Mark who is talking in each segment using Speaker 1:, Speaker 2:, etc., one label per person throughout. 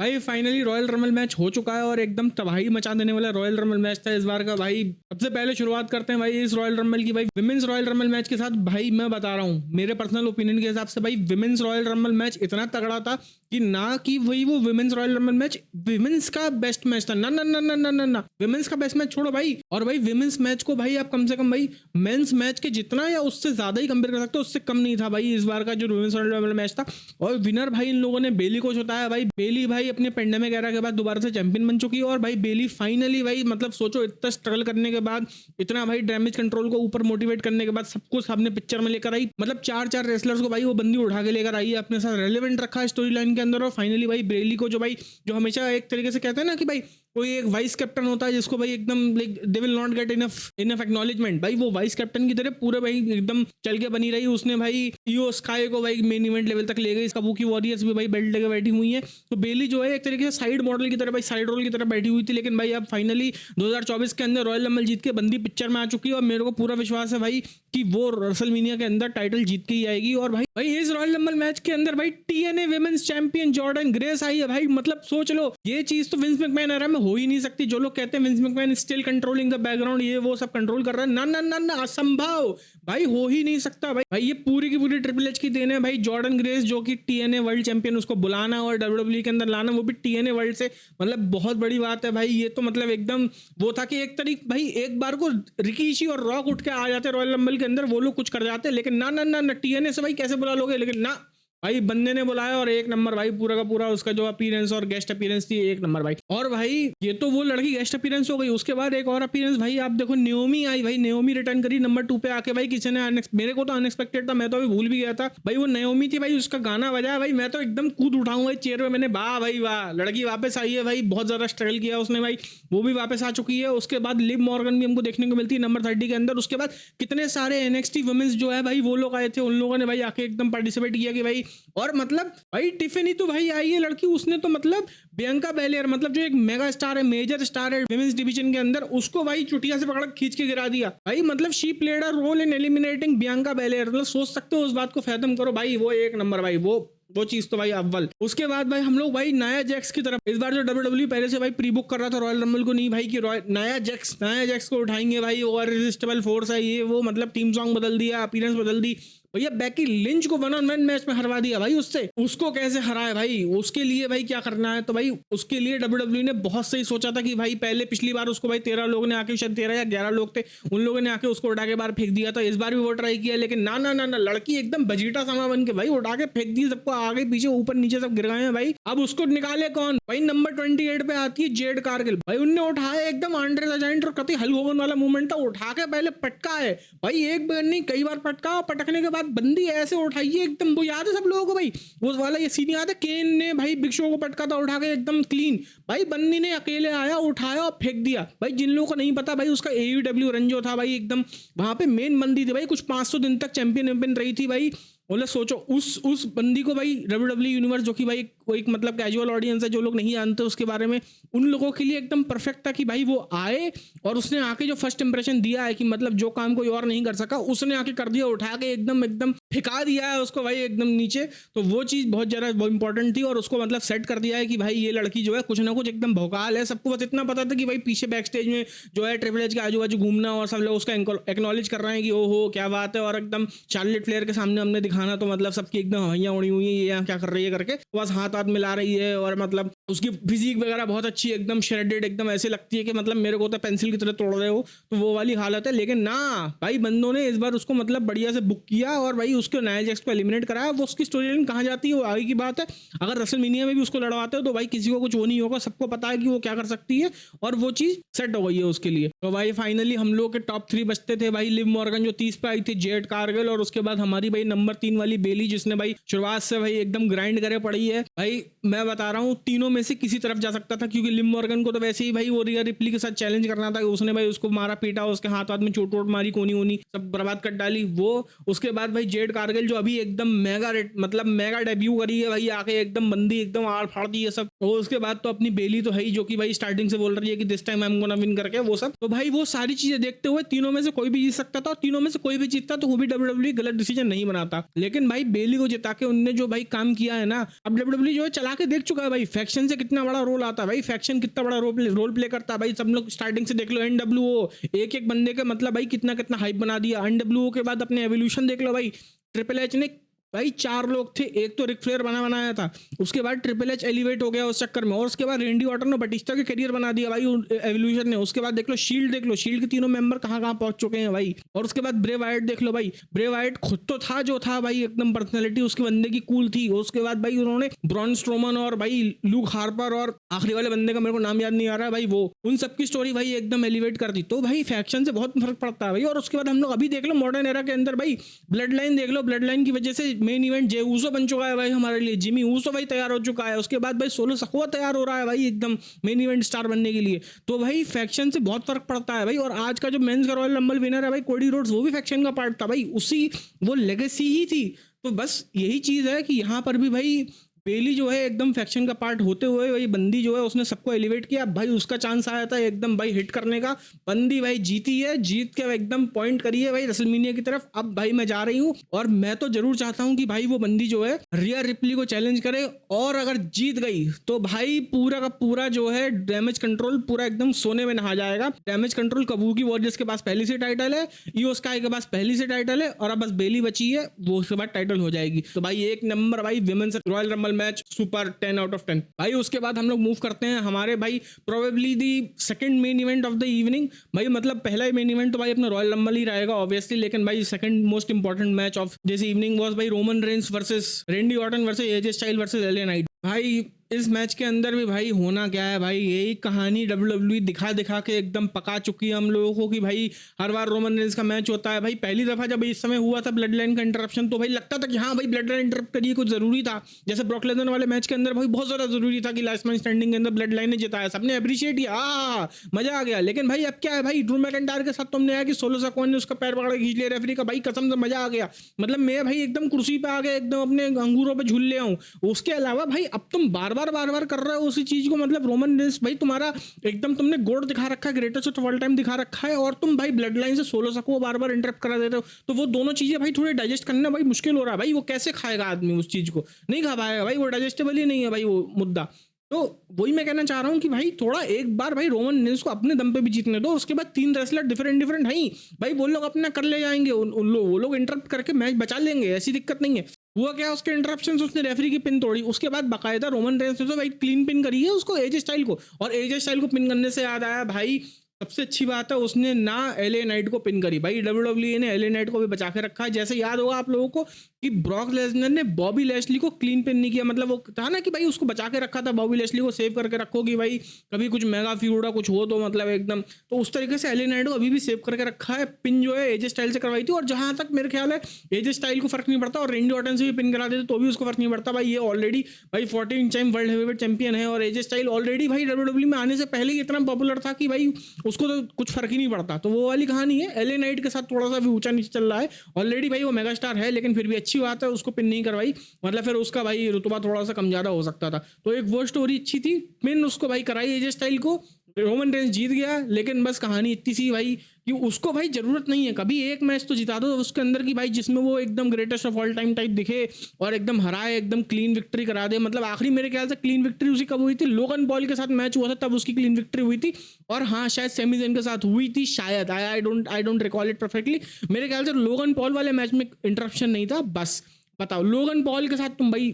Speaker 1: भाई finally royal रमल match हो चुका है और एकदम तबाही मचा देने वाला रॉयल रमल मैच था इस बार का। भाई सबसे पहले शुरुआत करते हैं भाई इस रॉयल रमल की, भाई विमेंस रॉयल रमल मैच के साथ। भाई मैं बता रहा हूँ मेरे पर्सनल ओपिनियन के हिसाब से भाई विमेंस रॉयल रमल मैच इतना तगड़ा था कि ना कि वही वो विमेंस रॉयल रमल मैच विमेंस का बेस्ट मैच था, ना ना ना ना ना ना ना, विमेंस का बेस्ट मैच छोड़ो भाई। और भाई विमेंस मैच को भाई आप कम से कम भाई मेंस मैच के जितना या उससे ज्यादा ही कंपेयर कर सकते हो, उससे कम नहीं था भाई इस बार का जो विमेंस रॉयल रमल मैच था। और विनर भाई इन लोगों ने बेली को जिताया। भाई बेली भाई अपने पेंडेमिक एरा के बाद दोबारा से चैंपियन बन चुकी है। और भाई बेली फाइनली भाई मतलब सोचो इतना स्ट्रगल करने के बाद, इतना भाई डैमेज कंट्रोल को ऊपर मोटिवेट करने के बाद सबको सामने पिक्चर में लेकर आई, मतलब चार चार रेसलर्स को भाई वो बंदी उठा के लेकर आई है, अपने साथ रेलेवेंट रखा स्टोरी लाइन के अंदर। और फाइनली भाई बेली को जो भाई जो हमेशा एक तरीके से कहते हैं ना कि भाई कोई एक वाइस कैप्टन होता है जिसको भाई एकदम like they will not get enough acknowledgement, भाई वो वाइस कैप्टन की तरह पूरे भाई एकदम चल के बनी रही। उसने भाई ईओ स्काई को भाई मेन इवेंट लेवल तक ले गई। काबुकी वॉरियर्स भी भाई बेल्ट लेकर बैठी हुई है। तो बेली जो है एक तरीके से साइड मॉडल की तरह भाई साइड रोल की तरह बैठी हुई थी, लेकिन भाई अब फाइनली 2024 के अंदर रॉयल रंबल जीत के बंदी पिक्चर में आ चुकी है। और मेरे को पूरा विश्वास है भाई कि वो रेसलमेनिया के अंदर टाइटल जीत के ही आएगी। और भाई इस रॉयल रंबल मैच के अंदर भाई TNA women's champion Jordan grace I है। भाई मतलब सोच लो ये चीज तो विंस मैकमैन एरा में हो ही नहीं सकती। जो लोग कहते हैं Vince McMahon still controlling the background, ये वो सब कंट्रोल कर रहा है, ना ना ना ना, असंभव भाई, हो ही नहीं सकता। भाई ये पूरी की पूरी ट्रिपल एच की देन है भाई। जॉर्डन ग्रेस जो कि टीएनए वर्ल्ड चैंपियन, उसको बुलाना और डब्ल्यूडब्ल्यूई के अंदर लाना, वो भी टीएनए वर्ल्ड से, मतलब बहुत बड़ी बात है भाई। ये तो मतलब एकदम वो था कि एक तरीके भाई एक बार को रिकीशी और रॉक उठ के आ जाते रॉयल रंबल के अंदर, वो लोग कुछ कर जाते, लेकिन ना ना ना ना, टीएनए से भाई कैसे बुला लोगे। लेकिन ना भाई बंदे ने बुलाया और एक नंबर भाई, पूरा का पूरा उसका जो अपीयरेंस और गेस्ट अपीयरेंस थी एक नंबर भाई। और भाई ये तो वो लड़की गेस्ट अपीयरेंस हो गई, उसके बाद एक और अपीयरेंस भाई आप देखो नेओमी आई। भाई नेओमी रिटर्न करी नंबर 2 पे आके। भाई किसी ने मेरे को तो अनएक्सपेक्टेड था, मैं तो अभी भूल भी गया था भाई वो नेओमी थी। भाई उसका गाना बजाया भाई मैं तो एकदम कूद उठाऊंगा चेयर में, मैंने वाह भाई वाह, लड़की वापस आई है भाई। बहुत ज्यादा स्ट्रगल किया उसने भाई, वो भी वापस आ चुकी है। उसके बाद लिव मॉर्गन भी हमको देखने को मिलती है नंबर 30 के अंदर। उसके बाद कितने सारे एनएक्सटी वुमेन्स जो है भाई वो लोग आए थे, उन लोगों ने भाई आके एकदम पार्टिसिपेट किया कि भाई। और मतलब भाई टिफिनी तो भाई आई है लड़की, उसने तो मतलब बियंका बेलियर, मतलब जो एक मेगा स्टार है, मेजर स्टार है विमेंस डिवीजन के अंदर, उसको भाई चुटिया से पकड़ खींच के गिरा दिया भाई। मतलब she played a role in eliminating Bianca Belair. मतलब सोच सकते हो उस बात को, फैथम करो भाई, वो एक नंबर भाई, वो चीज तो भाई अव्वल। उसके बाद भाई हम लोग भाई नाया जैक्स की तरफ, इस बार जो डब्ल्यूडब्ल्यू पहले से भाई प्री बुक कर रहा था रॉयल रंबल को, नहीं भाई कि नाया जैक्स को उठाएंगे भाई, वो इररेसिस्टिबल फोर्स है ये वो, मतलब टीम सॉन्ग बदल दिया, अपीयरेंस बदल दी भैया। बैकी लिंच को 1-on-1 मैच में हरवा दिया भाई उससे। उसको कैसे हराए भाई, उसके लिए भाई क्या करना है। तो भाई उसके लिए डब्ल्यूडब्ल्यू ने बहुत सही सोचा था कि भाई पहले पिछली बार उसको भाई 13 लोग ने आके, शायद 13 या 11 लोग थे, उन लोगों ने आके उसको उठा के बाहर फेंक दिया था। इस बार भी वो ट्राई किया, लेकिन ना ना ना ना, लड़की एकदम बजीटा सामा बन के भाई उठा के फेंक दी सबको, आगे पीछे ऊपर नीचे सब गिर गए हैं भाई। अब उसको निकाले कौन भाई, नंबर 28 पे आती है जेड कारगिल भाई। उनने उठाया एकदम आंड्रे द जायंट और कति हल होगन वाला मूवमेंट था, उठा के पहले पटका है भाई, एक बार नहीं कई बार पटका। पटकने के बाद बंदी ऐसे उठाइए एकदम, वो याद है सब लोगों को भाई वो वाला ये सीन याद है, केन ने भाई बिग शो को पटका था उठा के एकदम क्लीन भाई। बंदी ने अकेले आया उठाया और फेंक दिया भाई। जिन लोगों को नहीं पता भाई उसका एईडब्ल्यू रन जो था भाई एकदम वहां पे मेन बंदी थी भाई, कुछ 500 दिन तक चैंपियन रही थी भाई। बोले सोचो उस बंदी को भाई डब्ल्यूडब्ल्यू यूनिवर्स, जो कि भाई एक मतलब कैजुअल ऑडियंस है, जो लोग नहीं जानते उसके बारे में, उन लोगों के लिए एकदम परफेक्ट था कि भाई वो आए और उसने आके जो फर्स्ट इंप्रेशन दिया है कि मतलब जो काम कोई और नहीं कर सका उसने आके कर दिया, उठा के एकदम एकदम फेंका दिया है उसको भाई एकदम नीचे। तो वो चीज बहुत ज्यादा इंपॉर्टेंट थी और उसको मतलब सेट कर दिया है कि भाई ये लड़की जो है कुछ ना कुछ एकदम भौकाल है। सबको बस इतना पता था कि भाई पीछे बैक स्टेज में जो है ट्रिपल एच के आजू बाजू घूमना और सब लोग उसका एक्नॉलेज कर रहे हैं कि ओहो क्या बात है, और एकदम चार्लेट फ्लेयर के सामने हमने दिखाना तो मतलब सबकी एकदम हवाइयां उड़ी हुई है, ये यहाँ क्या कर रही है करके, बस हाथ हाथ मिला रही है। और मतलब उसकी फिजिक वगैरह बहुत अच्छी है, एकदम श्रेडेड, एकदम ऐसे लगती है कि मतलब मेरे को तो पेंसिल की तरह तोड़ रहे हो, तो वो वाली हालत है। लेकिन ना भाई बंदों ने इस बार उसको मतलब बढ़िया से बुक किया और भाई उसके नाया जैक्स को एलिमिनेट कराया। वो उसकी स्टोरी लाइन कहाँ जाती है वो आगे की बात है। अगर रेसलमेनिया में भी उसको लड़वाते हो तो भाई किसी को कुछ वो नहीं होगा, सबको पता है कि वो क्या कर सकती है और वो चीज सेट हो गई है उसके लिए। तो भाई फाइनली हम लोग के टॉप 3 बचते थे भाई, लिव मॉर्गन जो 30 पे आई थी, जेड कारगिल, और उसके बाद हमारी भाई नंबर 3 वाली बेली, जिसने भाई शुरुआत से भाई एकदम ग्राइंड करे पड़ी है भाई। मैं बता रहा हूँ तीनों में से किसी तरफ जा सकता था, क्योंकि लिव मॉर्गन को तो वैसे ही भाई वो रिया रिप्ली के साथ चैलेंज करना था, उसने भाई उसको मारा पीटा, उसके हाथ हाथ में चोट वोट मारी, कोनी वोनी सब बर्बाद कर डाली वो। उसके बाद भाई जेड कारगिल जो अभी एकदम मेगा डेब्यू करी है भाई, आके एकदम बंदी एकदम आड़ फाड़ दी है सब। और उसके बाद तो अपनी बेली तो है ही, जो कि भाई स्टार्टिंग से बोल रही है कि this time I am gonna win करके वो सब। तो भाई वो सारी चीजें देखते हुए तीनों में से कोई भी जीत सकता था, और तीनों में से कोई भी जीतता तो वो भी डब्ल्यूडब्ल्यू गलत डिसीजन नहीं बनाता। लेकिन भाई बेली को जिता के उनने जो भाई काम किया है ना, अब डब्ल्यूडब्ल्यू बेली जो है चला के देख चुका है भाई, फैक्शन से कितना बड़ा रोल आता है भाई, फैक्शन कितना बड़ा रोल प्ले करता है भाई। सब लोग स्टार्टिंग से देख लो, NWO एक एक बंदे के मतलब भाई कितना कितना हाइप बना दिया। NWO के बाद अपने एवोल्यूशन देख लो भाई, ट्रिपल एच ने भाई 4 लोग थे, एक तो रिक फ्लेयर बनाया था, उसके बाद ट्रिपल एच एलिवेट हो गया उस चक्कर में, और उसके बाद रेंडी ऑर्टन ने बटिस्टा के करियर बना दिया भाई एवोल्यूशन ने। उसके बाद देख लो शील्ड के तीनों मेंबर कहाँ कहाँ पहुंच चुके हैं भाई। और उसके बाद ब्रे वाइट देख लो भाई, ब्रे वाइट खुद तो था जो था भाई, एकदम पर्सनैलिटी उसके बंदे की कूल थी। उसके बाद भाई उन्होंने ब्रॉन स्ट्रोमन और भाई लूक हार्पर और आखिरी वाले बंदे का मेरे को नाम याद नहीं आ रहा है भाई, वो उन सबकी स्टोरी भाई एकदम एलिवेट कर दी। तो भाई फैक्शन से बहुत फर्क पड़ता है भाई। और उसके बाद हम लोग अभी देख लो मॉडर्न एरा के अंदर भाई ब्लड लाइन देख लो, ब्लड लाइन की वजह से मेन इवेंट जे ऊसो बन चुका है भाई हमारे लिए, जिमी ऊसो भाई तैयार हो चुका है। उसके बाद भाई सोलो सकोआ तैयार हो रहा है भाई एकदम मेन इवेंट स्टार बनने के लिए। तो भाई फैक्शन से बहुत फर्क पड़ता है भाई। और आज का जो मेंस का रॉयल रंबल विनर है भाई कोडी रोड्स, वो भी फैक्शन का पार्ट था भाई, उसी वो लेगेसी ही थी। तो बस यही चीज है कि यहाँ पर भी भाई बेली जो है एकदम फैक्शन का पार्ट होते हुए वही बंदी जो है उसने सबको एलिवेट किया भाई। उसका चांस आया था एकदम भाई हिट करने का, बंदी भाई जीती है, जीत के एकदम पॉइंट करी है भाई रेसलमेनिया की तरफ। अब भाई मैं जा रही हूँ और मैं तो जरूर चाहता हूँ कि भाई वो बंदी जो है रिया रिप्ली को चैलेंज करे, और अगर जीत गई तो भाई पूरा का पूरा जो है डैमेज कंट्रोल पूरा एकदम सोने में नहा जाएगा। डैमेज कंट्रोल कबूकी वॉरियर्स के पास पहली से टाइटल है, ईओ स्काई के पास पहली से टाइटल है, और अब बस बेली बची है, वो उसके बाद टाइटल हो जाएगी। तो भाई एक नंबर भाई women's royal rumble match super 10 out of 10 भाई। उसके बाद हम लोग मूव करते हैं हमारे भाई probably the second main event of the evening भाई। मतलब पहला मेन इवेंट तो भाई अपना रॉयल रंबल ही रहेगा ऑब्वियसली, लेकिन भाई second most important match of this evening was भाई Roman Reigns versus Randy Orton versus AJ Styles versus LA Knight. भाई इस मैच के अंदर भी भाई होना क्या है भाई, यही कहानी WWE दिखा दिखा के एकदम पका चुकी है हम लोगों को कि भाई हर बार रोमन रेंस का मैच होता है भाई। पहली दफा जब इस समय हुआ था ब्लड लाइन का इंटरप्शन तो भाई लगता था कि हाँ भाई ब्लड लाइन इंटरप्ट करिए, कुछ जरूरी था। जैसे ब्रॉक लेसनर वाले मैच के अंदर भाई बहुत ज्यादा जरूरी था कि लास्ट मैन स्टैंडिंग के अंदर ब्लड लाइन ने जिताया, सबने अप्रिशिएट किया, मजा आ गया। लेकिन भाई अब क्या है भाई, ड्रू मैकिंटायर के साथ तुमने आया कि सोलो सकोआ ने उसका पैर पकड़ के खींच लिया रेफरी का, भाई कसम से मजा आ गया। मतलब मैं भाई एकदम कुर्सी पे आ गया, एकदम अपने अंगूरों पे झूल ले आऊं। उसके अलावा भाई अब तुम बार बार कर रहे हो उसी चीज को। मतलब रोमन रेंस भाई तुम्हारा एकदम तुमने गोड दिखा रखा है, ग्रेटेस्ट ऑफ ऑल टाइम दिखा रखा है, और तुम भाई ब्लड लाइन से सोलो सकोआ बार बार इंटरप्ट करा देते हो। तो वो दोनों चीजें भाई थोड़े डाइजेस्ट करना भाई मुश्किल हो रहा है भाई। वो कैसे खाएगा आदमी उस चीज को, नहीं खा पाएगा भाई, वो डाइजेस्टेबल ही नहीं है भाई वो मुद्दा। तो वही मैं कहना चाह रहा हूँ कि भाई थोड़ा एक बार भाई रोमन रेंस को अपने दम पे भी जीतने दो। उसके बाद 3 रेसलर डिफरेंट है भाई, वो लोग अपना कर ले जाएंगे, वो लोग इंटरप्ट करके मैच बचा लेंगे, ऐसी दिक्कत नहीं है। हुआ क्या उसके इंटरप्शन, उसने रेफरी की पिन तोड़ी, उसके बाद बाकायदा रोमन रेंस ने तो भाई क्लीन पिन करी है उसको एजे स्टाइल को। और एजे स्टाइल को पिन करने से याद आया भाई सबसे अच्छी बात है उसने ना एलए नाइट को पिन करी भाई। WWE ने एलए नाइट को भी बचा के रखा है। जैसे याद होगा आप लोगों को कि ब्रॉक लेसनर ने बॉबी लैशली को क्लीन पिन नहीं किया, मतलब वो था ना कि भाई उसको बचा के रखा था, बॉबी लैशली को सेव करके रखो कि भाई कभी कुछ मेगा फ्यूड कुछ हो तो मतलब एकदम। तो उस तरीके से एलए नाइट को अभी भी सेव करके रखा है। पिन जो है एजे स्टाइल से करवाई थी, और जहां तक मेरे ख्याल है एजे स्टाइल को फर्क नहीं पड़ता, और रेंडी ऑर्टन से भी पिन करा देते तो भी उसको फर्क नहीं पड़ता भाई। ये ऑलरेडी भाई 14 टाइम वर्ल्ड हेवीवेट चैंपियन है, और एजे स्टाइल ऑलरेडी भाई WWE में आने से पहले ही इतना पॉपुलर था कि भाई उसको तो कुछ फर्क ही नहीं पड़ता। तो वो वाली कहानी है। एलए नाइट के साथ थोड़ा सा भी ऊंचा नीचे चल रहा है, ऑलरेडी भाई वो मेगा स्टार है, लेकिन फिर भी अच्छी बात है उसको पिन नहीं करवाई, मतलब फिर उसका भाई रुतबा थोड़ा सा कम ज्यादा हो सकता था। तो एक वो स्टोरी अच्छी थी, पिन उसको भाई कराई एजे स्टाइल को, रोमन रेंस जीत गया। लेकिन बस कहानी इतनी सी भाई कि उसको भाई जरूरत नहीं है, कभी एक मैच तो जिता दो उसके अंदर की भाई जिसमें वो एकदम greatest of all time type दिखे और एकदम हराए, एकदम क्लीन विक्ट्री करा दे। मतलब आखिरी मेरे ख्याल से क्लीन विक्ट्री उसी कब हुई थी, लोगन पॉल के साथ मैच हुआ था तब उसकी क्लीन विक्ट्री हुई थी, और हाँ शायद सेमी ज़ेन के साथ हुई थी शायद, I don't recall it perfectly. मेरे ख्याल से लोगन पॉल वाले मैच में इंटरप्शन नहीं था। बस बताओ लोगन पॉल के साथ तुम भाई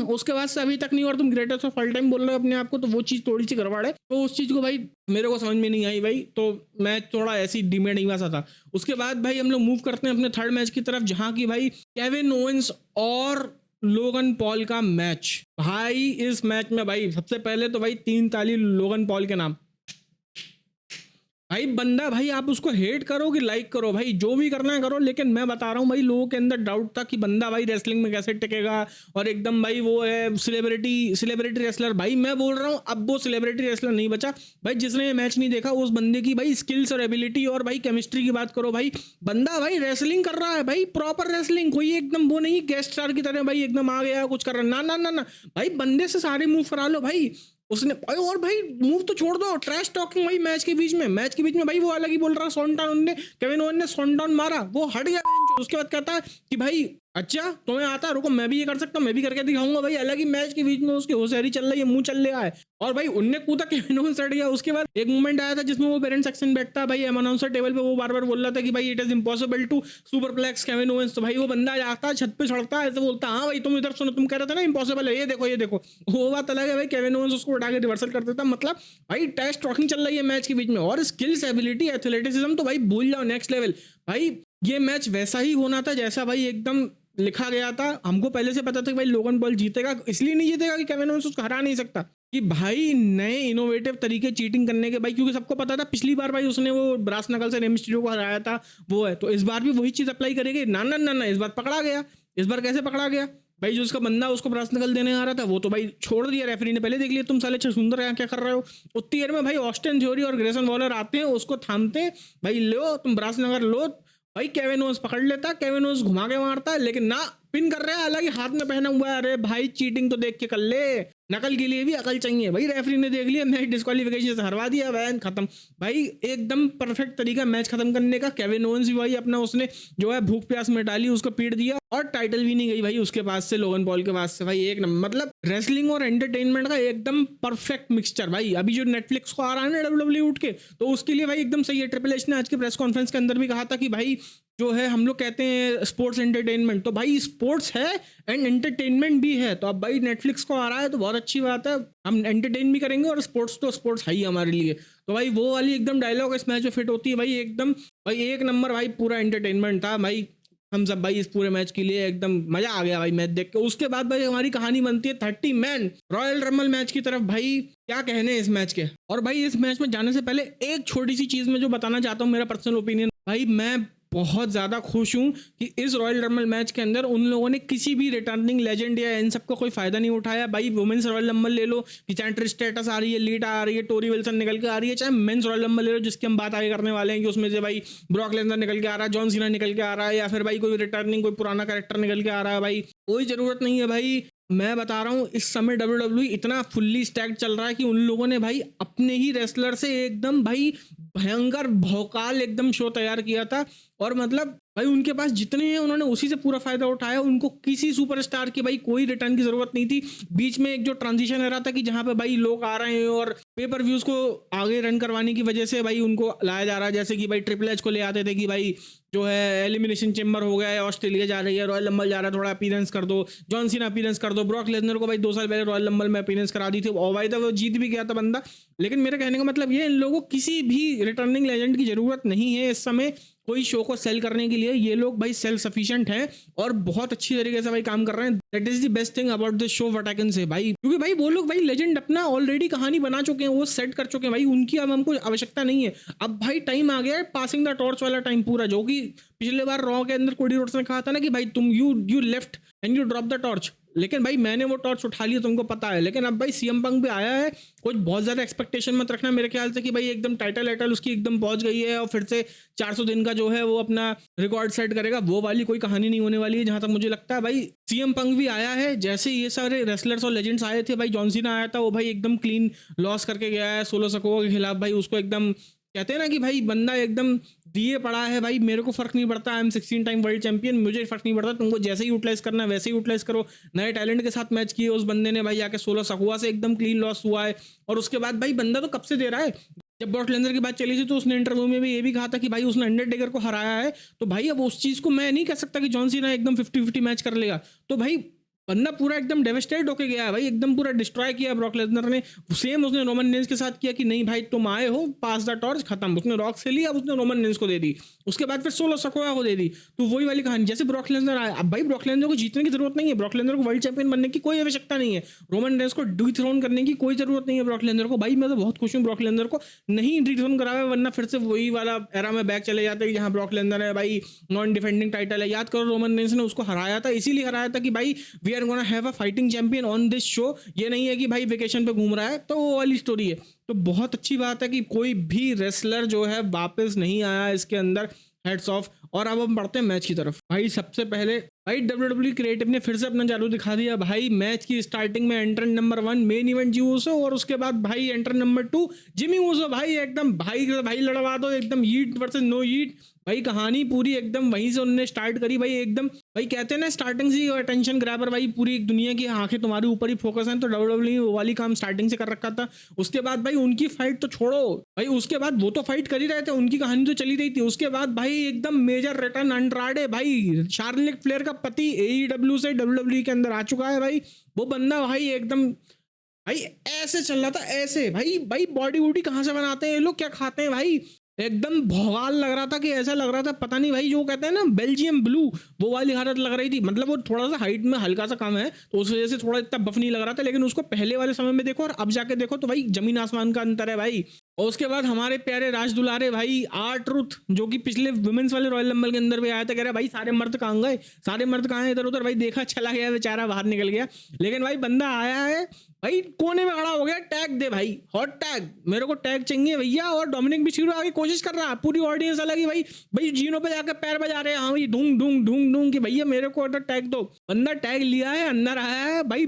Speaker 1: उसके बाद से अभी तक नहीं, और तुम ग्रेटेस्ट ऑफ ऑल टाइम बोल रहे हो अपने आप को, तो वो चीज़ थोड़ी सी गड़बड़ है। तो उस चीज़ को भाई मेरे को समझ में नहीं आई भाई, तो मैच थोड़ा ऐसी डिमे डिमा सा था। उसके बाद भाई हम लोग मूव करते हैं अपने थर्ड मैच की तरफ, जहाँ की भाई केविन ओवेंस और लोगन पॉल का मैच। भाई इस मैच में भाई सबसे पहले तो भाई 3 ताली लोगन पॉल के नाम। भाई बंदा भाई आप उसको हेट करो कि लाइक करो भाई, जो भी करना है करो, लेकिन मैं बता रहा हूँ भाई लोगों के अंदर डाउट था कि बंदा भाई रेसलिंग में कैसे टिकेगा, और एकदम भाई वो है सेलिब्रिटी रेसलर। भाई मैं बोल रहा हूँ अब वो सेलिब्रिटी रेसलर नहीं बचा भाई। जिसने ये मैच नहीं देखा उस बंदे की भाई स्किल्स और एबिलिटी और भाई केमिस्ट्री की बात करो भाई। बंदा भाई रेसलिंग कर रहा है भाई, प्रॉपर रेसलिंग, कोई एकदम वो नहीं गेस्ट स्टार की तरह भाई एकदम आ गया कुछ कर रहा है, ना ना ना भाई, बंदे से सारे मूव करा लो भाई उसने। और भाई मूव तो छोड़ दो, ट्रैश टॉकिंग भाई मैच के बीच में भाई वो अलग ही बोल रहा है। सोनटाउन ने केविन ओवेंस ने सोनटाउन मारा, वो हट गया उसके बाद कहता है कि भाई अच्छा तुम्हें आता है, रुको मैं भी ये कर सकता हूँ, मैं भी करके दिखाऊंगा। भाई अलग ही मैच के बीच में उसकी होशियारी चल रही है, मुंह चल रहा है और भाई उनने कूदा केविन ओवेंस हट गया। उसके बाद एक मूवमेंट आया था जिसमें वो पेरेंट सेक्शन बैठता है भाई अनाउंसर टेबल पे, वो बार बार बोल रहा था कि भाई it is impossible to superplex Kevin Owens. तो भाई वो बंदा जाता है छत पे चढ़ता है, ऐसे बोलता है हाँ भाई तुम इधर सुनो, तुम कह रहे थे ना इम्पॉसिबल है, ये देखो ये देखो। वो बात अलग है भाई, केविन ओवेंस उसको उठा के रिवर्सल कर देता। मतलब भाई टेस्ट टॉकिंग चल रही है मैच के बीच में, और स्किल्स एबिलिटी एथलेटिसिज्म तो भाई भूल जाओ, नेक्स्ट लेवल। भाई ये मैच वैसा ही होना था जैसा भाई एकदम लिखा गया था। हमको पहले से पता था कि भाई लोगन पॉल जीतेगा, इसलिए नहीं जीतेगा कि केविन ओवेंस उसको हरा नहीं सकता, कि भाई नए इनोवेटिव तरीके चीटिंग करने के भाई, क्योंकि सबको पता था पिछली बार भाई उसने वो ब्रास नकल से रेम मिस्टीरियो को हराया था वो है, तो इस बार भी वही चीज अप्लाई करेगी। ना ना ना ना, इस बार पकड़ा गया। इस बार कैसे पकड़ा गया भाई, जो उसका बंदा उसको ब्रास नकल देने आ रहा था वो तो भाई छोड़ दिया रेफरी ने, पहले देख लिया तुम साले सुंदर यहाँ क्या कर रहे हो। उतनी देर में भाई ऑस्टिन थ्योरी और ग्रेसन वॉलर आते हैं, उसको थामते हैं, भाई लो तुम ब्रास नकल लो। भाई केविन ओवेंस पकड़ लेता, केविन ओवेंस घुमा के मारता है, लेकिन ना पिन कर रहा है, अलग ही हाथ में पहना हुआ है। अरे भाई चीटिंग तो देख के कर ले, नकल के लिए भी अकल चाहिए। भाई रेफरी ने देख लिया, मैच डिस्क्वालिफिकेशन से हरवा दिया, वैन खत्म। भाई एकदम परफेक्ट तरीका मैच खत्म करने का। केविन ओवेंस भी भाई अपना उसने जो है भूख प्यास में डाली, उसको पीट दिया और टाइटल भी नहीं गई भाई उसके पास से, लोगन पॉल के पास से। भाई एक नंबर, मतलब रेसलिंग और एंटरटेनमेंट का एकदम परफेक्ट मिक्सचर। भाई अभी जो नेटफ्लिक्स को आ रहा है ना डब्ल्यूडब्ल्यूई उठ के, तो उसके लिए भाई एकदम सही है। ट्रिपल एच ने आज के प्रेस कॉन्फ्रेंस के अंदर भी कहा था कि भाई जो है हम लोग कहते हैं स्पोर्ट्स एंटरटेनमेंट, तो भाई स्पोर्ट्स है एंड एंटरटेनमेंट भी है। तो अब भाई नेटफ्लिक्स को आ रहा है तो बहुत अच्छी बात है, हम एंटरटेन भी करेंगे और स्पोर्ट्स तो स्पोर्ट्स है ही हमारे लिए। तो भाई वो वाली एकदम डायलॉग इस मैच में फिट होती है भाई, एकदम भाई एक नंबर। भाई पूरा एंटरटेनमेंट था भाई, हम सब भाई इस पूरे मैच के लिए एकदम मजा आ गया भाई मैच देख के। उसके बाद भाई हमारी कहानी बनती है 30 मैन रॉयल रंबल मैच की तरफ। भाई क्या कहने इस मैच के। और भाई इस मैच में जाने से पहले एक छोटी सी चीज मैं जो बताना चाहता हूँ, मेरा पर्सनल ओपिनियन। भाई मैं बहुत ज़्यादा खुश हूँ कि इस रॉयल रंबल मैच के अंदर उन लोगों ने किसी भी रिटर्निंग लेजेंड या इन सबका कोई फायदा नहीं उठाया। भाई वुमेन्स रॉयल रंबल ले लो कि चाहे ट्रिश स्ट्रेटस आ रही है, लीटा आ रही है, टोरी विल्सन निकल के आ रही है, चाहे मेंस रॉयल रंबल ले लो जिसकी हम बात आगे करने वाले हैं कि उसमें से भाई ब्रॉक लेसनर निकल के आ रहा है, जॉन सीना निकल के आ रहा है, या फिर भाई कोई रिटर्निंग कोई पुराना कैरेक्टर निकल के आ रहा है। भाई कोई ज़रूरत नहीं है भाई, मैं बता रहा हूँ इस समय डब्ल्यूडब्ल्यूई इतना फुल्ली स्टैक्ड चल रहा है कि उन लोगों ने भाई अपने ही रेसलर से एकदम भाई भयंकर भौकाल एकदम शो तैयार किया था। और मतलब भाई उनके पास जितने हैं उन्होंने उसी से पूरा फायदा उठाया। उनको किसी सुपरस्टार की भाई कोई रिटर्न की जरूरत नहीं थी। बीच में एक जो ट्रांजिशन रहा था कि जहां पे भाई लोग आ रहे हैं और पेपर व्यूज को आगे रन करवाने की वजह से भाई उनको लाया जा रहा है, जैसे कि भाई ट्रिपल एच को ले आते थे कि भाई जो है एलिमिनेशन चेम्बर हो गया है, ऑस्ट्रेलिया जा रही है, रॉयल रंबल जा रहा है, थोड़ा अपीयरेंस कर दो, जॉन सीना अपीयरेंस कर दो। ब्रॉक लेसनर को भाई 2 साल पहले रॉयल रंबल में अपीयरेंस करा दी थी, और भाई वो जीत भी गया था बंदा। लेकिन मेरे कहने का मतलब ये, इन लोगों को किसी भी रिटर्निंग लेजेंड की जरूरत नहीं है इस समय कोई शो को सेल करने के लिए। ये लोग भाई सेल्फ सफिशिएंट हैं और बहुत अच्छी तरीके से भाई काम कर रहे हैं। That is the best thing about this show what I can say भाई, क्योंकि भाई वो लोग भाई लेजेंड अपना ऑलरेडी कहानी बना चुके हैं, वो सेट कर चुके हैं भाई, उनकी अब हमको आवश्यकता नहीं है। अब भाई टाइम आ गया है पासिंग द टॉर्च वाला टाइम पूरा, जो कि पिछले बार रॉ के अंदर कोडी रोड्स ने कहा था ना कि भाई तुम you left and you drop the torch, लेकिन भाई मैंने वो टॉर्च उठा लिया, तुमको पता है। लेकिन अब भाई सीएम पंक भी आया है, कुछ बहुत ज्यादा एक्सपेक्टेशन मत रखना मेरे ख्याल से कि भाई एकदम टाइटल उसकी एकदम पहुंच गई है और फिर से 400 दिन का जो है वो अपना रिकॉर्ड सेट करेगा, वो वाली कोई कहानी नहीं होने वाली है जहां तक मुझे लगता है। भाई सीएम पंक भी आया है, जैसे ये सारे रेसलर्स और लेजेंड्स आए थे, भाई जॉन सीना आया था, वो भाई एकदम क्लीन लॉस करके गया है सोलो सकोवा के खिलाफ। भाई उसको एकदम कहते हैं ना कि भाई बंदा एकदम दिए पड़ा है, भाई मेरे को फर्क नहीं पड़ता, I am 16 time world champion, मुझे फर्क नहीं पड़ता, तुमको जैसे ही यूटिलाइज करना है वैसे ही यूटिलाइज करो। नए टैलेंट के साथ मैच किए उस बंदे ने भाई, आके 16 सकुआ से एकदम क्लीन लॉस हुआ है। और उसके बाद भाई बंदा तो कब से दे रहा है, जब ब्रॉक लेसनर की बात चली थी तो उसने इंटरव्यू में भी ये भी कहा था कि भाई उसने अंडरटेकर को हराया है। तो भाई अब उस चीज को मैं नहीं कह सकता कि जॉन सीना एकदम 50-50 मैच कर लेगा। तो भाई बंदा पूरा एकदम डेवेस्टेड होके गया है भाई, एकदम पूरा डिस्ट्रॉय किया ब्रॉक लेसनर ने। सेम उसने रोमन रेंज के साथ किया कि नहीं भाई तुम आए हो, पास द टॉर्च, खत्म। उसने रॉक से ली, अब उसने रोमन रेंज को दे दी, उसके बाद फिर सोलो सकोया को दे दी। तो वही वाली कहानी जैसे ब्रॉक लेसनर आया। अब भाई ब्रॉक लेसनर को जीतने की जरूरत नहीं है, ब्रॉक लेसनर को वर्ल्ड चैंपियन बनने की कोई आवश्यकता नहीं है, रोमन रेंज को डिथ्रोन करने की कोई जरूरत नहीं है ब्रॉक लेसनर को। भाई मैं तो बहुत खुश हूँ ब्रॉक लेसनर को नहीं डिथ्रोन कराया, वरना फिर से वही वाला एरा में बैक चले जाते हैं जहाँ ब्रॉक लेसनर है भाई नॉन डिफेंडिंग टाइटल है। याद करो रोमन रेंज ने उसको हराया था, इसीलिए हराया था कि भाई we are gonna have a fighting champion on this show. ये नहीं है कि भाई वेकेशन पे घूम रहा है, तो वो वाली स्टोरी है। तो बहुत अच्छी बात है कि कोई भी रेसलर जो है वापस नहीं आया इसके अंदर, हेड्स ऑफ। और अब हम बढ़ते हैं मैच की तरफ। भाई सबसे पहले भाई WWE क्रिएटिव ने फिर से अपना जादू दिखा दिया भाई। मैच की स्टार्टिंग में एंट्रेंट नंबर 1 मेन इवेंट जी ऊसो, और उसके बाद भाई एंट्रेंट नंबर 2 जिमी ऊसो। भाई एकदम भाई लड़वा दो, एकदम ईट वर्सेस नो ईट। भाई कहानी पूरी एकदम वहीं से उन्होंने स्टार्ट करी भाई। एकदम भाई कहते हैं ना स्टार्टिंग से ही अटेंशन ग्रैबर भाई, पूरी एक दुनिया की आंखें तुम्हारे ऊपर ही फोकस है। तो WWE वो वाली काम स्टार्टिंग से कर रखा था। उसके बाद भाई उनकी फाइट तो छोड़ो भाई, उसके बाद वो तो फाइट कर ही रहे थे, उनकी कहानी तो चली रही थी। उसके बाद भाई एकदम मेजर रिटर्न अंड्राडे भाई, शार्लेट फ्लेयर का पति AEW से WWE के अंदर आ चुका है भाई। वो बंदा भाई एकदम भाई ऐसे चल रहा था ऐसे भाई। भाई बॉडी वूडी कहाँ से बनाते हैं ये लोग, क्या खाते हैं भाई, एकदम भौवाल लग रहा था कि ऐसा लग रहा था पता नहीं भाई, जो कहते हैं ना बेल्जियम ब्लू, वो वाली हालत लग रही थी। मतलब वो थोड़ा सा हाइट में हल्का सा कम है तो उस वजह से थोड़ा इतना बफ नहीं लग रहा था, लेकिन उसको पहले वाले समय में देखो और अब जाके देखो तो भाई जमीन आसमान का अंतर है भाई। और उसके बाद हमारे प्यारे राज दुलारे भाई R-Truth, जो कि पिछले वुमेन्स वाले रॉयल नंबर के अंदर भी आया था, कह रहा भाई सारे मर्द कहाँ गए, सारे मर्द कहाँ हैं, इधर उधर भाई देखा चला गया बेचारा, बाहर निकल गया। लेकिन भाई बंदा आया है भाई, कोने में खड़ा हो गया, टैग दे भाई, हॉट टैग, मेरे को टैग चाहिए भैया। और डोमिनिक मिस्टीरियो आगे कोशिश कर रहा है, पूरी ऑडियंस अलग ही भाई, भाई जीनों पे जाकर पैर बजा रहे हैं, हाँ भाई ढूंढ ढूंढ ढूंढ ढूंढ कि भैया मेरे को टैग दो। बंदा टैग लिया है, अंदर आया है भाई।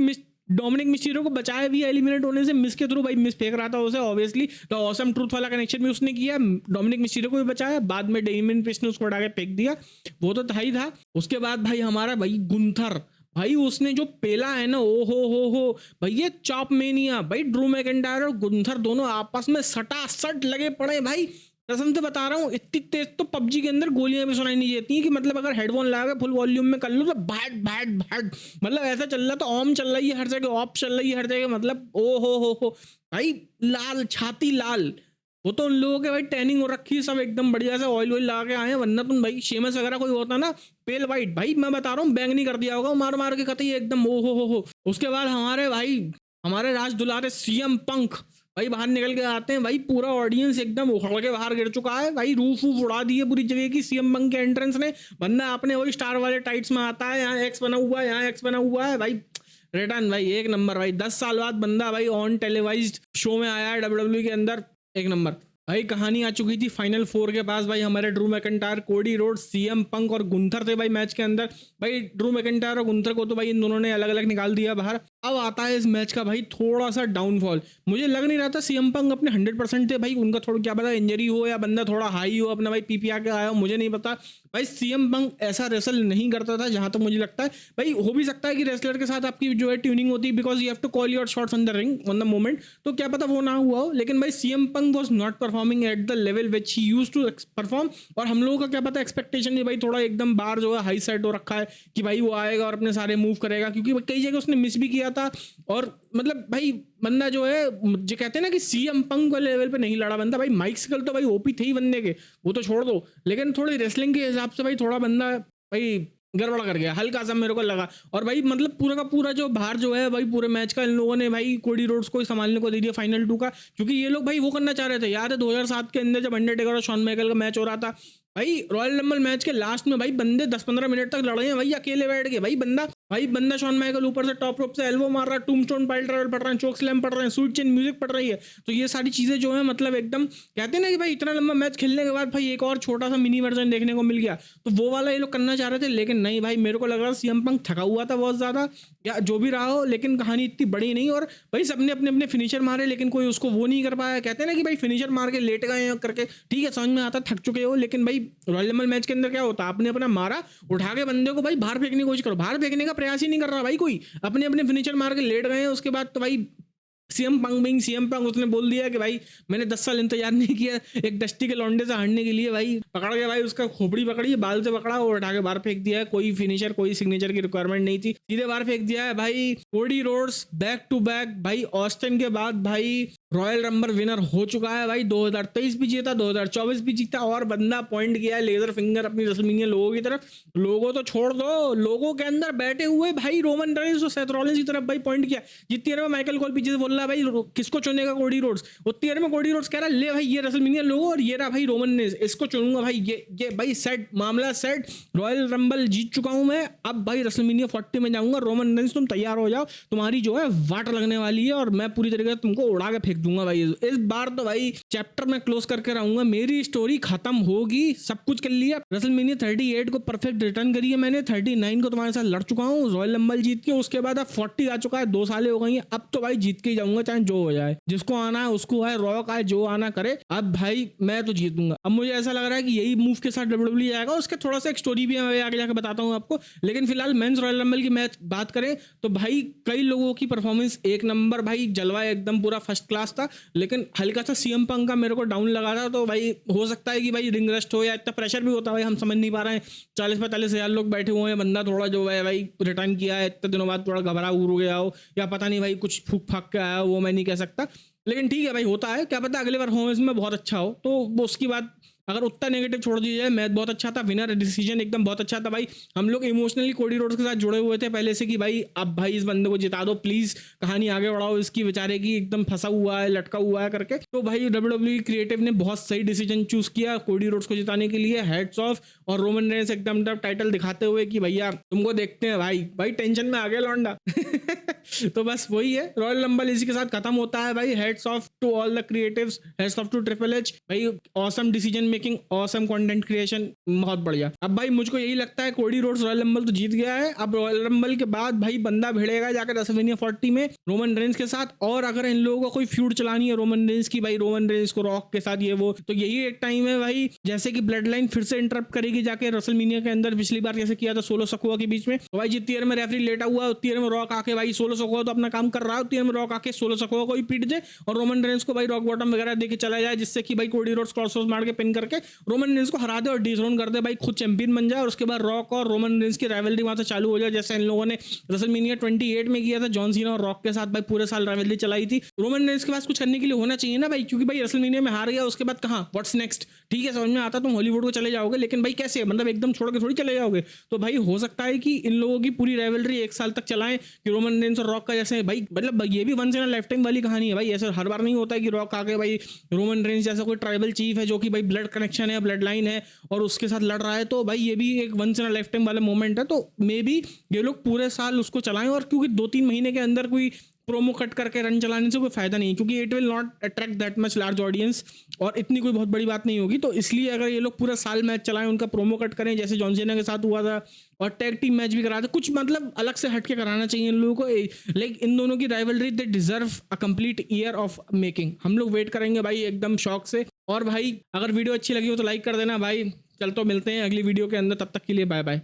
Speaker 1: डोमिनिक मिस्टीरियो को बचाया भी एलिमिनेट होने से, मिस के थ्रू भाई, मिस फेंक रहा था उसे ऑब्वियसली, तो ऑसम ट्रूथ वाला कनेक्शन भी उसने किया, डोमिनिक मिस्टीरियो को भी बचाया। बाद में डेमियन प्रिस्ट ने उसको उठा के फेंक दिया, वो तो था ही था। उसके बाद भाई हमारा भाई गुंथर भाई, उसने जो पेला है ना, ओ हो भाई, ये चॉप मेनिया भाई, ड्रू मैकिंटायर और गुंथर दोनों आपस में सटासट लगे पड़े भाई। कसम से बता रहा हूँ, इतनी तेज तो पबजी के अंदर गोलियां भी सुनाई नहीं देती कि मतलब अगर हेडफोन लगा के फुल वॉल्यूम में कर लो तो बैट बैट बैट, मतलब ऐसा चल रहा, तो ऑम चल रही है हर जगह, ऑफ चल रही है हर जगह, मतलब ओ हो भाई, लाल छाती लाल। वो तो उन लोगों के भाई टैनिंग हो रखी है, सब एकदम बढ़िया से ऑयल वॉइल लगा के आए हैं, वरना तुम भाई शेमस वगैरह कोई होता ना पेल वाइट भाई, मैं बता रहा हूँ बैंगनी कर दिया होगा मार मार के कतई एकदम ओ हो। उसके बाद हमारे भाई हमारे राज दुलारे CM पंक भाई बाहर निकल के आते हैं भाई, पूरा ऑडियंस एकदम उखड़ के बाहर गिर चुका है भाई, रूफ उड़ा दी है पूरी जगह की CM पंक के एंट्रेंस ने। बंदा अपने वही स्टार वाले टाइट्स में आता है, यहाँ X बना हुआ है, यहाँ X बना हुआ है भाई, रिटर्न भाई एक नंबर भाई। 10 साल बाद बंदा भाई ऑन टेलीवाइज्ड शो में आया है WWE के अंदर, एक नंबर भाई। कहानी आ चुकी थी फाइनल 4 के पास भाई, हमारे Drew McIntyre, Cody Rhodes, CM पंक और गुंथर थे भाई मैच के अंदर। भाई ड्रू मैकिंटायर और गुंथर को तो भाई इन दोनों ने अलग अलग निकाल दिया बाहर। अब आता है इस मैच का भाई थोड़ा सा डाउनफॉल। मुझे लग नहीं रहा था CM पंक अपने 100% थे भाई, उनका थोड़ा क्या पता इंजरी हो या बंदा थोड़ा हाई हो अपना भाई, PPR के आया हो, मुझे नहीं पता भाई। CM पंक ऐसा रेसल नहीं करता था जहां तक मुझे लगता है भाई। हो भी सकता है कि रेसलर के साथ आपकी जो है ट्यूनिंग होती है, because you have to call your shots on the ring on the moment, तो क्या पता वो ना हुआ हो। लेकिन भाई CM punk was not performing at the level which he used to perform. और हम लोगों का क्या पता एक्सपेक्टेशन भी भाई थोड़ा एकदम बाहर जो है हाई सेट हो रखा है कि भाई वो आएगा और अपने सारे मूव करेगा, क्योंकि कई जगह उसने मिस भी किया था। और मतलब भाई बंदा जो है, जो कहते हैं ना कि CM पंक वाले लेवल पे नहीं लड़ा बंदा भाई। माइक स्कल तो भाई ओपी थे ही बंदे के, वो तो छोड़ दो, लेकिन थोड़ी रेसलिंग के हिसाब से भाई थोड़ा बंदा भाई गड़बड़ कर गया हल्का सा, मेरे को लगा। और भाई मतलब पूरा का पूरा जो बाहर जो है भाई पूरे मैच का इन लोगों ने भाई कोडी रोड्स को संभालने को दे दिया फाइनल 2 का, क्योंकि ये लोग भाई वो करना चाह रहे थे। याद है 2007 के अंदर जब अंडरटेकर और शॉन माइकल का मैच हो रहा था भाई, रॉयल रंबल मैच के लास्ट में भाई बंदे 10-15 मिनट तक लड़ रहे हैं भाई अकेले बैठ के। भाई बंदा शॉन माइकल ऊपर से टॉप रोप से एल्बो मार रहा है, टूमस्टोन पाइल ड्राइवर पड़ रहा है, चोक स्लैम पड़ रहे हैं, स्वीट चेन म्यूजिक पड़ रही है। तो ये सारी चीजें जो है मतलब एकदम कहते हैं ना कि भाई इतना लंबा मैच खेलने के बाद भाई एक और छोटा सा मिनी वर्जन देखने को मिल गया, तो वो वाला ये लोग करना चाह रहे थे। लेकिन नहीं भाई, मेरे को लग रहा CM पंक थका हुआ था बहुत ज्यादा, या जो भी रहा हो, लेकिन कहानी इतनी बड़ी नहीं। और भाई सबने अपने अपने फिनिशर मारे, लेकिन कोई उसको वो नहीं कर पाया। कहते हैं ना कि भाई फिनिशर मार के लेट गए करके, ठीक है समझ में आता थक चुके हो, लेकिन भाई रॉयल रंबल मैच के अंदर क्या होता है, आपने अपना मारा, उठा के बंदे को भाई बाहर फेंकने की कोशिश करो, बाहर फेंकने का प्रयास ही नहीं कर रहा भाई कोई, अपने अपने फिनिशर मार के लेट गए हैं। उसके बाद तो भाई CM पंक उसने बोल दिया कि भाई मैंने 10 साल इंतजार नहीं किया एक डस्टी के लौंडे से हटने के लिए। भाई पकड़ के भाई उसका खोपड़ी पकड़ी, बाल से पकड़ा और उठा के बाहर फेंक दिया है। कोई फिनिशर कोई सिग्नेचर की रिक्वायरमेंट नहीं थी, सीधे बाहर फेंक दिया है भाई। Cody Rhodes back to back भाई ऑस्टिन के बाद भाई रॉयल रंबल विनर हो चुका है भाई। 2023 भी जीता, 2024 भी जीता, और बंदा पॉइंट किया है लेजर फिंगर अपनी रेसलमेनिया लोगों की तरफ। लोगों तो छोड़ दो, लोगों के अंदर बैठे हुए भाई रोमन रेंस और सेथ रॉलिंस की तरफ भाई पॉइंट किया। जितनी देर में माइकल कॉल पीछे से बोल रहा है भाई किसको चुनेगा कोडी रोड्स, उतनी देर में कोडी रोड्स कह रहा है ले भाई ये रेसलमेनिया लोगो, और ये रहा भाई रोमन रेंस, इसको चुनूंगा भाई। ये भाई सेट, मामला सेट, रॉयल रंबल जीत चुका हूं मैं, अब भाई रेसलमेनिया 40 में जाऊंगा। रोमन रेंस तुम तैयार हो जाओ, तुम्हारी जो है वाट लगने वाली है और मैं पूरी तरीके से तुमको उड़ा के फेंक दूंगा भाई। इस बार तो भाई चैप्टर में क्लोज करके रहूंगा, मेरी स्टोरी खत्म होगी, सब कुछ कर लिया। रेसलमेनिया 38 को परफेक्ट रिटर्न करी है मैंने, 39 को तुम्हारे साथ लड़ चुका हूँ, रॉयल रंबल जीत के, उसके बाद अब 40 आ चुका है, 2 साल हो गई है, अब तो भाई जीत के ही जाऊंगा चाहे जो हो जाए, जिसको आना है उसको आए, रॉक आए, जो आना करे, अब भाई मैं तो जीतूंगा। अब मुझे ऐसा लग रहा है कि यही मूव के साथ WWE जाएगा, उसके थोड़ा सा एक स्टोरी भी मैं आगे जाकर बताता हूँ आपको। लेकिन फिलहाल मेंस रॉयल रंबल की मैच बात करें तो भाई कई लोगों की परफॉर्मेंस एक नंबर, भाई जलवा एकदम पूरा फर्स्ट क्लास था, लेकिन हल्का सा CM पंक का मेरे को डाउन लगा था। तो भाई हो सकता है कि भाई रिंग रस्ट हो या इतना प्रेशर भी होता है भाई, हम समझ नहीं पा रहे हैं, 40-45 हज़ार लोग बैठे हुए हैं, बंदा थोड़ा जो है भाई रिटर्न किया है इतने दिनों बाद, थोड़ा घबरा उड़ गया हो या पता नहीं भाई कुछ फूक फाक के आया हो, वो मैं नहीं कह सकता। लेकिन ठीक है भाई, होता है, क्या पता अगले परफॉर्मेंस में बहुत अच्छा हो, तो वो उसकी बात। अगर उतना नेगेटिव छोड़ दिया जाए, मैच बहुत अच्छा था, विनर डिसीजन एकदम बहुत अच्छा था भाई। हम लोग इमोशनली कोडी रोड्स के साथ जुड़े हुए थे पहले से कि भाई अब भाई इस बंदे को जिता दो प्लीज, कहानी आगे बढ़ाओ इसकी, बेचारे की एकदम फंसा हुआ है, लटका हुआ है करके। तो भाई WWE क्रिएटिव ने बहुत सही डिसीजन चूज किया कोडी रोड्स को जिताने के लिए, हेड्स ऑफ। और रोमन रेंस एकदम टाइटल दिखाते हुए कि भैया तुमको देखते हैं भाई टेंशन में आ गया लौंडा। तो बस वही है, रॉयल रंबल इसी के साथ खत्म होता है भाई। Heads off to all the creatives, heads off to triple H भाई, awesome decision making, awesome content creation, बहुत बढ़िया। अब भाई मुझको यही लगता है कोडी रोड्स रॉयल रंबल तो जीत गया है, अब रॉयल रंबल के बाद भाई बंदा भिड़ेगा जाकर रेसलमेनिया 40 में रोमन रेंस के साथ। और अगर इन लोगों को कोई फ्यूड चलानी है रोमन रेंस की, भाई रोमन रेंस को रॉक के साथ ये वो, तो यही एक टाइम है भाई, जैसे कि ब्लड लाइन फिर से इंटरप्ट करेगी जाके रेसलमेनिया के अंदर, पिछली बार जैसे किया था सोलो सकुआ के बीच में। तो भाई जितनी देर में रेफरी लेटा हुआ है उतनी देर में रॉक आके भाई सोलो सकुआ तो अपना काम कर रहा है, उतनी देर में रॉक आके सोलो सकुआ को ही पीट दे और रोमन रेंस को भाई रॉक बॉटम वगैरह देके चला जाए, जिससे कि भाई कोडी रोड्स क्रॉसओवर मार के पिन करके रोमन रेंस को हरा दे और डिथ्रोन कर दे, भाई खुद चैंपियन बन जाए। और उसके बाद रॉक और रोमन रेंस की राइवलरी वहां से चालू हो जाए, जैसे इन लोगों ने रेसलमेनिया 28 में किया था जॉन सीना और रॉक के साथ, भाई पूरे साल राइवलरी चलाई थी। रोमन रेंस के पास कुछ करने के लिए होना चाहिए ना भाई, क्योंकि भाई रेसलमेनिया में हार गया, उसके बाद कहां व्हाट्स नेक्स्ट। ठीक है समझ में आता, तुम हॉलीवुड को चले जाओगे, लेकिन भाई कैसे, मतलब एकदम छोड़ के थोड़ी चले जाओगे। तो भाई हो सकता है कि इन लोगों की पूरी राइवलरी 1 साल तक चलाएं, कि रोमन रेंस और रॉक का जैसे भाई, मतलब ये भी once in a life time वाली कहानी है भाई, ऐसे हर बार नहीं होता है कि रॉक आके भाई रोमन रेंस जैसा कोई ट्राइबल चीफ है जो कि भाई ब्लड कनेक्शन है, ब्लड लाइन है और उसके साथ लड़ रहा है। तो भाई ये भी एक once in a life time वाला मोमेंट है, तो मे बी ये लोग पूरे साल उसको चलाएं। और क्योंकि 2-3 महीने के अंदर कोई प्रोमो कट करके रन चलाने से कोई फायदा नहीं, क्योंकि it will not attract that much large audience और इतनी कोई बहुत बड़ी बात नहीं होगी। तो इसलिए अगर ये लोग पूरा साल मैच चलाएं, उनका प्रोमो कट करें जैसे जॉन सीना के साथ हुआ था, और टैग टीम मैच भी करा था, कुछ मतलब अलग से हटके कराना चाहिए इन लोगों को। लाइक इन दोनों की rivalry they deserve a complete year of making. हम लोग वेट करेंगे भाई एकदम शौक से। और भाई अगर वीडियो अच्छी लगी हो तो लाइक कर देना भाई। चल तो मिलते हैं अगली वीडियो के अंदर, तब तक के लिए बाय बाय।